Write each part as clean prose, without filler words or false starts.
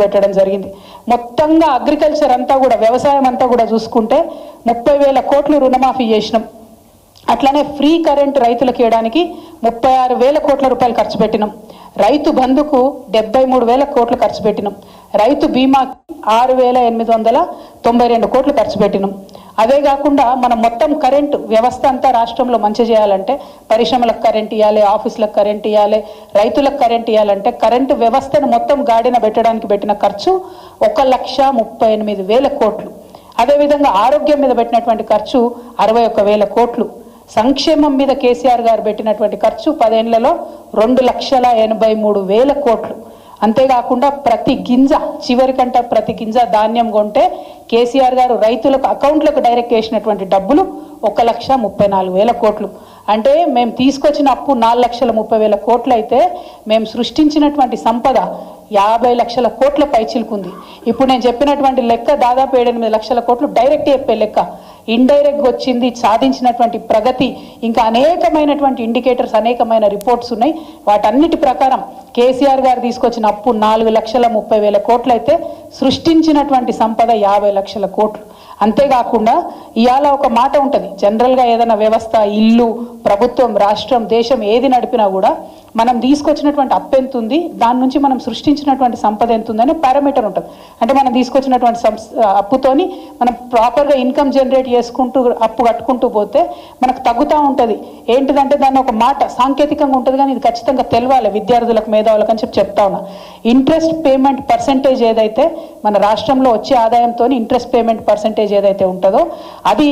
పెట్టడం జరిగింది. మొత్తంగా అగ్రికల్చర్ అంతా కూడా వ్యవసాయం అంతా కూడా చూసుకుంటే 30,000 కోట్లు రుణమాఫీ చేసినాం. అట్లానే ఫ్రీ కరెంట్ రైతులకు ఇవ్వడానికి 36,000 కోట్ల రూపాయలు ఖర్చు పెట్టినాం. రైతు బంధుకు 73,000 కోట్లు ఖర్చు పెట్టినాం. రైతు బీమాకి 6,892 కోట్లు ఖర్చు పెట్టినాం. అదే కాకుండా మనం మొత్తం కరెంటు వ్యవస్థ అంతా రాష్ట్రంలో మంచి చేయాలంటే పరిశ్రమలకు కరెంట్ ఇవ్వాలి, ఆఫీసులకు కరెంట్ ఇవ్వాలి, రైతులకు కరెంట్ ఇవ్వాలంటే కరెంటు వ్యవస్థను మొత్తం గాడిన పెట్టడానికి పెట్టిన ఖర్చు 1,38,000 కోట్లు. అదేవిధంగా ఆరోగ్యం మీద పెట్టినటువంటి ఖర్చు 61,000 కోట్లు. సంక్షేమం మీద కేసీఆర్ గారు పెట్టినటువంటి ఖర్చు 10 ఏళ్లలో 2,83,000 కోట్లు. అంతేకాకుండా ప్రతి గింజ చివరికంట ప్రతి గింజ ధాన్యం కొంటే కేసీఆర్ గారు రైతులకు అకౌంట్లకు డైరెక్ట్ వేసినటువంటి డబ్బులు 1,34,000 కోట్లు. అంటే మేము తీసుకొచ్చిన అప్పు 4,30,000 కోట్లు అయితే మేము సృష్టించినటువంటి సంపద 50 లక్షల కోట్ల పైచిలుకుంది. ఇప్పుడు నేను చెప్పినటువంటి లెక్క దాదాపు 7-8 లక్షల కోట్లు డైరెక్ట్ చెప్పే లెక్క. ఇండైరెక్ట్గా వచ్చింది సాధించినటువంటి ప్రగతి ఇంకా అనేకమైనటువంటి ఇండికేటర్స్, అనేకమైన రిపోర్ట్స్ ఉన్నాయి. వాటన్నిటి ప్రకారం కేసీఆర్ గారు తీసుకొచ్చిన అప్పు 4,30,000 కోట్లు అయితే సృష్టించినటువంటి సంపద 50 లక్షల కోట్లు. అంతేకాకుండా ఇవాళ ఒక మాట ఉంటుంది, జనరల్గా ఏదైనా వ్యవస్థ, ఇల్లు, ప్రభుత్వం, రాష్ట్రం, దేశం ఏది నడిపినా కూడా మనం తీసుకొచ్చినటువంటి అప్పు ఎంత ఉంది, దాని నుంచి మనం సృష్టించినటువంటి సంపద ఎంత ఉందని పారామీటర్ ఉంటుంది. అంటే మనం తీసుకొచ్చినటువంటి అప్పుతోని మనం ప్రాపర్గా ఇన్కమ్ జనరేట్ చేసుకుంటూ అప్పు కట్టుకుంటూ పోతే మనకు తగ్గుతూ ఉంటుంది. ఏంటిదంటే దాన్ని ఒక మాట సాంకేతికంగా ఉంటుంది, కానీ ఇది ఖచ్చితంగా తెలవాలి విద్యార్థులకు, మేధావులకు అని చెప్తా ఉన్నా. ఇంట్రెస్ట్ పేమెంట్ పర్సంటేజ్ ఏదైతే మన రాష్ట్రంలో వచ్చే ఆదాయంతో ఇంట్రెస్ట్ పేమెంట్ పర్సంటేజ్ ఏదైతే ఉంటుందో అది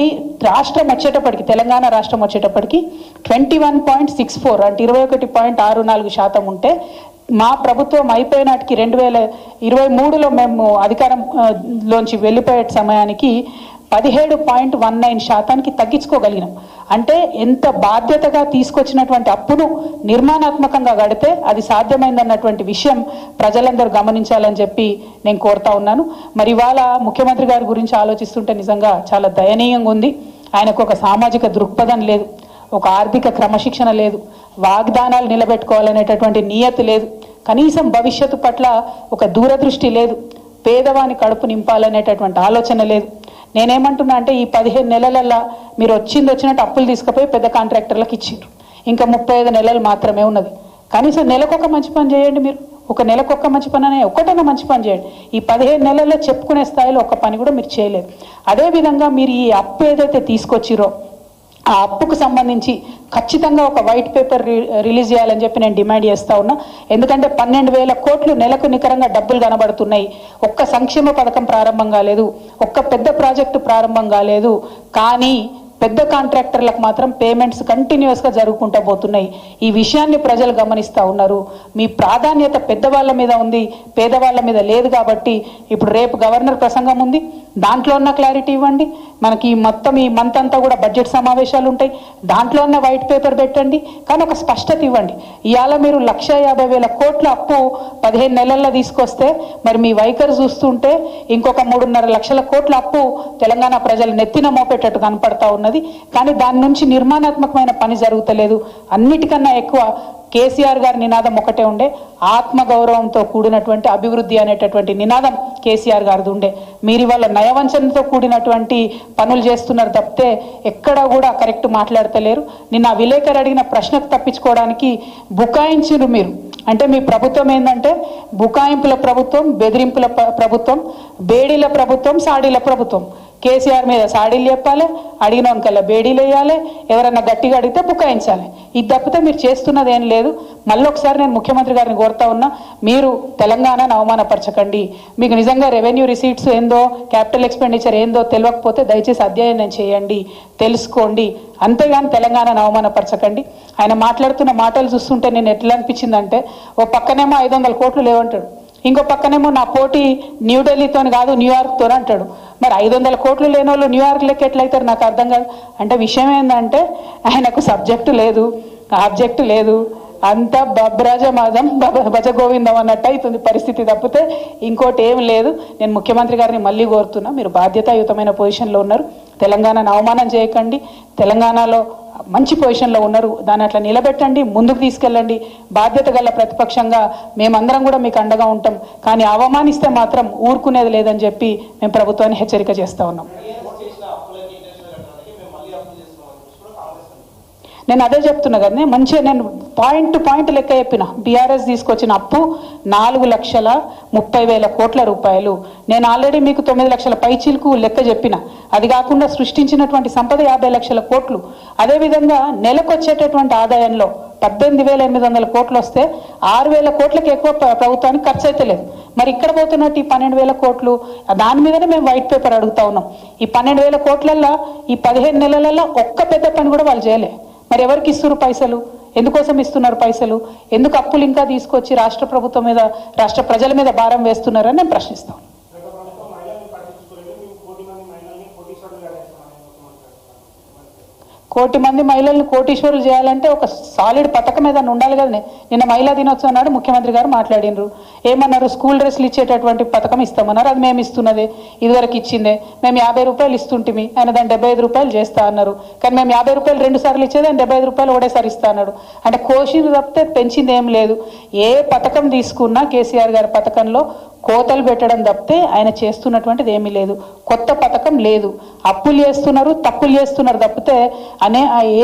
రాష్ట్రం వచ్చేటప్పటికి, తెలంగాణ రాష్ట్రం వచ్చేటప్పటికి 21.64 అంటే 21.64% ఉంటే మా ప్రభుత్వం అయిపోయినాటికి 2023లో మేము అధికారంలోంచి వెళ్ళిపోయే సమయానికి 17.19% తగ్గించుకోగలిగినాం. అంటే ఎంత బాధ్యతగా తీసుకొచ్చినటువంటి అప్పును నిర్మాణాత్మకంగా గడితే అది సాధ్యమైందన్నటువంటి విషయం ప్రజలందరూ గమనించాలని చెప్పి నేను కోరుతా ఉన్నాను. మరి ఇవాళ ముఖ్యమంత్రి గారి గురించి ఆలోచిస్తుంటే నిజంగా చాలా దయనీయంగా ఉంది. ఆయనకు ఒక సామాజిక దృక్పథం లేదు, ఒక ఆర్థిక క్రమశిక్షణ లేదు, వాగ్దానాలు నిలబెట్టుకోవాలనేటటువంటి నియతి లేదు, కనీసం భవిష్యత్తు పట్ల ఒక దూరదృష్టి లేదు, పేదవాని కడుపు నింపాలనేటటువంటి ఆలోచన లేదు. నేనేమంటున్నా అంటే ఈ 15 నెలలల్లో మీరు వచ్చినట్టు అప్పులు తీసుకుపోయి పెద్ద కాంట్రాక్టర్లకు ఇచ్చిండ్రు. ఇంకా 35 నెలలు మాత్రమే ఉన్నది. కనీసం నెలకొక మంచి పని చేయండి. మీరు ఒక నెలకొక మంచి పని అనే ఒక్కటైనా మంచి పని చేయండి. ఈ 15 నెలల్లో చెప్పుకునే స్థాయిలో ఒక్క పని కూడా మీరు చేయలేదు. అదేవిధంగా మీరు ఈ అప్పు ఏదైతే తీసుకొచ్చిరో ఆ అప్పుకు సంబంధించి ఖచ్చితంగా ఒక వైట్ పేపర్ రిలీజ్ చేయాలని చెప్పి నేను డిమాండ్ చేస్తా ఉన్నా. ఎందుకంటే 12,000 కోట్లు నెలకు నికరంగా డబ్బులు కనబడుతున్నాయి. ఒక్క సంక్షేమ పథకం ప్రారంభం కాలేదు, ఒక్క పెద్ద ప్రాజెక్టు ప్రారంభం కాలేదు, కానీ పెద్ద కాంట్రాక్టర్లకు మాత్రం పేమెంట్స్ కంటిన్యూస్గా జరుగుకుంటూ పోతున్నాయి. ఈ విషయాన్ని ప్రజలు గమనిస్తూ ఉన్నారు. మీ ప్రాధాన్యత పెద్దవాళ్ళ మీద ఉంది, పేదవాళ్ళ మీద లేదు. కాబట్టి ఇప్పుడు రేపు గవర్నర్ ప్రసంగం ఉంది, దాంట్లో ఉన్న క్లారిటీ ఇవ్వండి. మనకి మొత్తం ఈ మంత్ అంతా కూడా బడ్జెట్ సమావేశాలు ఉంటాయి, దాంట్లో ఉన్న వైట్ పేపర్ పెట్టండి, కానీ ఒక స్పష్టత ఇవ్వండి. ఇవాళ మీరు 1,50,000 కోట్ల అప్పు 15 నెలల్లో తీసుకొస్తే మరి మీ వైఖరి చూస్తుంటే ఇంకొక 3.5 లక్షల కోట్ల అప్పు తెలంగాణ ప్రజలు నెత్తిన మోపేటట్టు కనపడతా ఉన్నది. కానీ దాని నుంచి నిర్మాణాత్మకమైన పని జరుగుతలేదు. అన్నిటికన్నా ఎక్కువ కేసీఆర్ గారి నినాదం ఒకటే ఉండే, ఆత్మగౌరవంతో కూడినటువంటి అభివృద్ధి అనేటటువంటి నినాదం కేసీఆర్ గారిది ఉండే. మీరు ఇవాళ నయవంచనతో కూడినటువంటి పనులు చేస్తున్నారు తప్పితే ఎక్కడా కూడా కరెక్ట్ మాట్లాడతలేరు. నిన్న విలేకరు అడిగిన ప్రశ్నకు తప్పించుకోవడానికి బుకాయించారు మీరు. అంటే మీ ప్రభుత్వం ఏంటంటే బుకాయింపుల ప్రభుత్వం, బెదిరింపుల ప్రభుత్వం, బేడీల ప్రభుత్వం, సాడీల ప్రభుత్వం. కేసీఆర్ మీద సాడీలు చెప్పాలి, అడిగినోనికల్లా బేడీలు వేయాలి, ఎవరన్నా గట్టిగా అడిగితే బుకాయించాలి. ఇది తప్పితే మీరు చేస్తున్నది ఏం లేదు. మళ్ళీ ఒకసారి నేను ముఖ్యమంత్రి గారిని కోరుతా ఉన్నా, మీరు తెలంగాణను అవమానపరచకండి. మీకు నిజంగా రెవెన్యూ రిసీట్స్ ఏందో, క్యాపిటల్ ఎక్స్పెండిచర్ ఏందో తెలియకపోతే దయచేసి అధ్యయనం చేయండి, తెలుసుకోండి. అంతేగాని తెలంగాణను అవమానపరచకండి. ఆయన మాట్లాడుతున్న మాటలు చూస్తుంటే నేను ఎట్లా అనిపించిందంటే, ఓ పక్కనేమో 500 కోట్లు లేవంటాడు, ఇంకో పక్కనేమో నా పోటీ న్యూఢిల్లీతో కాదు న్యూయార్క్తో అంటాడు. మరి 500 కోట్లు లేని వాళ్ళు న్యూయార్క్ లెక్క ఎట్లయితారు నాకు అర్థం కాదు. అంటే విషయం ఏంటంటే ఆయనకు సబ్జెక్టు లేదు, ఆబ్జెక్టు లేదు, అంత బబ్రాజమాదం భజగోవిందం అన్నట్టు అవుతుంది పరిస్థితి తప్పితే ఇంకోటి ఏం లేదు. నేను ముఖ్యమంత్రి గారిని మళ్ళీ కోరుతున్నా, మీరు బాధ్యతాయుతమైన పొజిషన్లో ఉన్నారు, తెలంగాణను అవమానం చేయకండి. తెలంగాణలో మంచి పొజిషన్లో ఉన్నారు. దాన్ని అట్లా నిలబెట్టండి, ముందుకు తీసుకెళ్ళండి. బాధ్యత గల ప్రతిపక్షంగా మేమందరం కూడా మీకు అండగా ఉంటాం. కానీ అవమానిస్తే మాత్రం ఊరుకునేది లేదని చెప్పి మేము ప్రభుత్వాన్ని హెచ్చరిక చేస్తూ ఉన్నాం. నేను అదే చెప్తున్నా కదా, మంచిగా నేను పాయింట్ టు పాయింట్ లెక్క చెప్పిన. బీఆర్ఎస్ తీసుకొచ్చిన అప్పు 4,30,000 కోట్ల రూపాయలు. నేను ఆల్రెడీ మీకు 9 లక్షల పైచీలకు లెక్క చెప్పిన. అది కాకుండా సృష్టించినటువంటి సంపద 50 లక్షల కోట్లు. అదేవిధంగా నెలకు వచ్చేటటువంటి ఆదాయంలో 18,800 కోట్లు వస్తే 6,000 కోట్లకి ఎక్కువ ప్రభుత్వానికి ఖర్చు అయితే లేదు. మరి ఇక్కడ పోతున్నట్టు ఈ 12,000 కోట్లు, దాని మీదనే మేము వైట్ పేపర్ అడుగుతా ఉన్నాం. ఈ 12,000 కోట్లల్లో ఈ 15 నెలలలో ఒక్క పెద్ద పని కూడా వాళ్ళు చేయలే. మరి ఎవరికి ఇస్తున్నారు పైసలు? ఎందుకోసం ఇస్తున్నారు పైసలు? ఎందుకు అప్పులు ఇంకా తీసుకొచ్చి రాష్ట్ర ప్రభుత్వం మీద, రాష్ట్ర ప్రజల మీద భారం వేస్తున్నారని నేను ప్రశ్నిస్తాను. కోటి మంది మహిళలను కోటీశ్వరులు చేయాలంటే ఒక సాలిడ్ పథకం ఏదైనా ఉండాలి కదనే. నిన్న మహిళా దినోత్సవం నాడు ముఖ్యమంత్రి గారు మాట్లాడినరు. ఏమన్నారు? స్కూల్ డ్రెస్లు ఇచ్చేటటువంటి పథకం ఇస్తామన్నారు. అది మేము ఇస్తున్నదే, ఇదివరకు ఇచ్చిందే. మేము 50 రూపాయలు ఇస్తుంటిమి, ఆయన దాన్ని 75 రూపాయలు చేస్తా అన్నారు. కానీ మేము 50 రూపాయలు 2 సార్లు ఇచ్చేది, ఆయన 75 రూపాయలు ఒకటేసారి ఇస్తా అన్నాడు. అంటే కోషిని తప్పితే పెంచింది ఏం లేదు. ఏ పథకం తీసుకున్నా కేసీఆర్ గారి పథకంలో కోతలు పెట్టడం తప్పితే ఆయన చేస్తున్నటువంటిది ఏమీ లేదు. కొత్త పథకం లేదు. అప్పులు చేస్తున్నారు, తప్పులు చేస్తున్నారు తప్పితే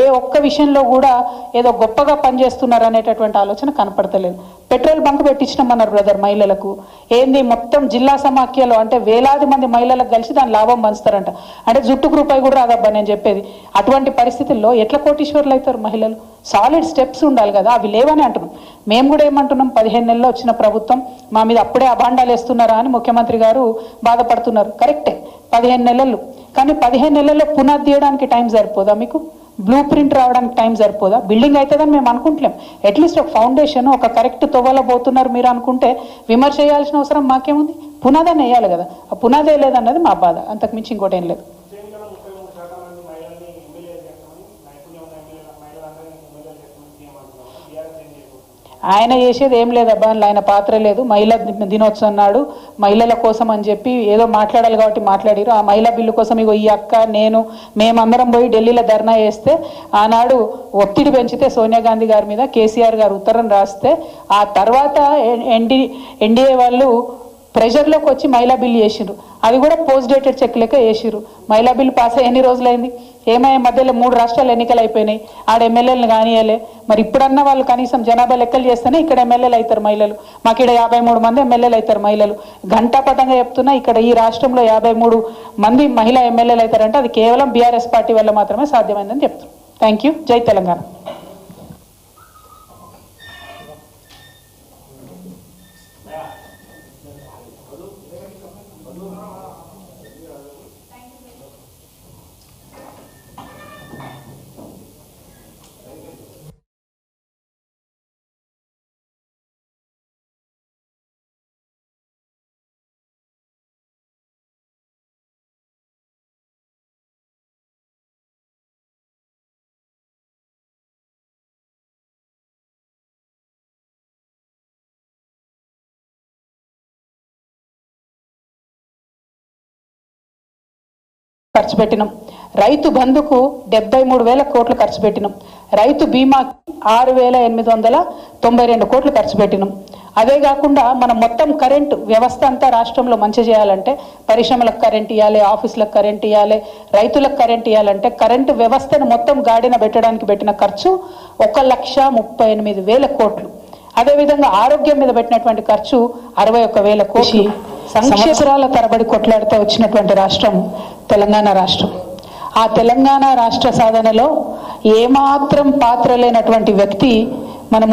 ఏ ఒక్క విషయంలో కూడా ఏదో గొప్పగా పనిచేస్తున్నారు అనేటటువంటి ఆలోచన కనపడతలేదు. పెట్రోల్ బంక్ పెట్టించినామన్నారు బ్రదర్ మహిళలకు. ఏంది మొత్తం జిల్లా సమాఖ్యలో అంటే వేలాది మంది మహిళలకు కలిసి దాని లాభం పంచుతారంట. అంటే జుట్టుకు రూపాయి కూడా రాదబ్బా నేను చెప్పేది. అటువంటి పరిస్థితుల్లో ఎట్లా కోటీశ్వర్లు అవుతారు మహిళలు? సాలిడ్ స్టెప్స్ ఉండాలి కదా, అవి లేవని అంటున్నాం. మేము కూడా ఏమంటున్నాం, 15 నెలల్లో వచ్చిన ప్రభుత్వం మా మీద అప్పుడే అభాండాలు వేస్తున్నారా అని ముఖ్యమంత్రి గారు బాధపడుతున్నారు. కరెక్టే, 15 నెలలు. కానీ 15 నెలల్లో పునాది తీయడానికి టైం సరిపోదా మీకు? బ్లూ ప్రింట్ రావడానికి టైం సరిపోదా? బిల్డింగ్ అవుతుందని మేము అనుకుంటలేం. అట్లీస్ట్ ఒక ఫౌండేషన్, ఒక కరెక్ట్ తొవ్వలో పోతున్నారు మీరు అనుకుంటే విమర్శ చేయాల్సిన అవసరం మాకేముంది? పునాదాన్ని వేయాలి కదా. ఆ పునాదే లేదన్నది మా బాధ, అంతకు మించి ఇంకోటి ఏం లేదు. ఆయన చేసేది ఏం లేదబ్బా, ఆయన పాత్ర లేదు. మహిళా దినోత్సవం నాడు మహిళల కోసం అని చెప్పి ఏదో మాట్లాడాలి కాబట్టి మాట్లాడారు. ఆ మహిళా బిల్లు కోసం ఇగో ఈ అక్క నేను మేమందరం పోయి ఢిల్లీలో ధర్నా చేస్తే ఆనాడు ఒత్తిడి పెంచితే సోనియా గాంధీ గారి మీద కేసీఆర్ గారు ఉత్తరం రాస్తే ఆ తర్వాత ఎన్డీఏ వాళ్ళు ప్రెషర్లోకి వచ్చి మహిళా బిల్లు చేసిర్రు. అది కూడా పోస్ట్ డేటెడ్ చెక్ లెక్క వేసిర్రు. మహిళా బిల్లు పాస్ అయ్యి ఎన్ని రోజులైంది? ఏమయ్యే మధ్యలో 3 రాష్ట్రాలు ఎన్నికలు అయిపోయినాయి. ఆడ ఎమ్మెల్యేలను కానియలే. మరి ఇప్పుడన్నా వాళ్ళు కనీసం జనాభా లెక్కలు చేస్తేనే ఇక్కడ ఎమ్మెల్యేలు అవుతారు మహిళలు. మాకు ఇక్కడ 53 మంది ఎమ్మెల్యేలు అవుతారు మహిళలు. ఘంటాపథంగా చెప్తున్నా, ఇక్కడ ఈ రాష్ట్రంలో 53 మంది మహిళా ఎమ్మెల్యేలు అవుతారంటే అది కేవలం బీఆర్ఎస్ పార్టీ వల్ల మాత్రమే సాధ్యమైందని చెప్తున్నాం. Thank you. జై తెలంగాణ. ఖర్చు పెట్టినాం. రైతు బంధుకు 73,000 కోట్లు ఖర్చు పెట్టినాం. రైతు బీమాకి 6,892 కోట్లు ఖర్చు పెట్టినాం. అదే కాకుండా మనం మొత్తం కరెంటు వ్యవస్థ అంతా రాష్ట్రంలో మంచి చేయాలంటే పరిశ్రమలకు కరెంట్ ఇవ్వాలి, ఆఫీసులకు కరెంట్ ఇవ్వాలి, రైతులకు కరెంట్ ఇవ్వాలంటే కరెంటు వ్యవస్థను మొత్తం గాడిన పెట్టడానికి పెట్టిన ఖర్చు 1,38,000 కోట్లు. అదేవిధంగా ఆరోగ్యం మీద పెట్టినటువంటి ఖర్చు 61,000 కోట్లు. సంవత్సరాల తరబడి కొట్లాడితే వచ్చినటువంటి రాష్ట్రం తెలంగాణ రాష్ట్రం. ఆ తెలంగాణ రాష్ట్ర సాధనలో ఏమాత్రం పాత్ర లేనటువంటి వ్యక్తి మన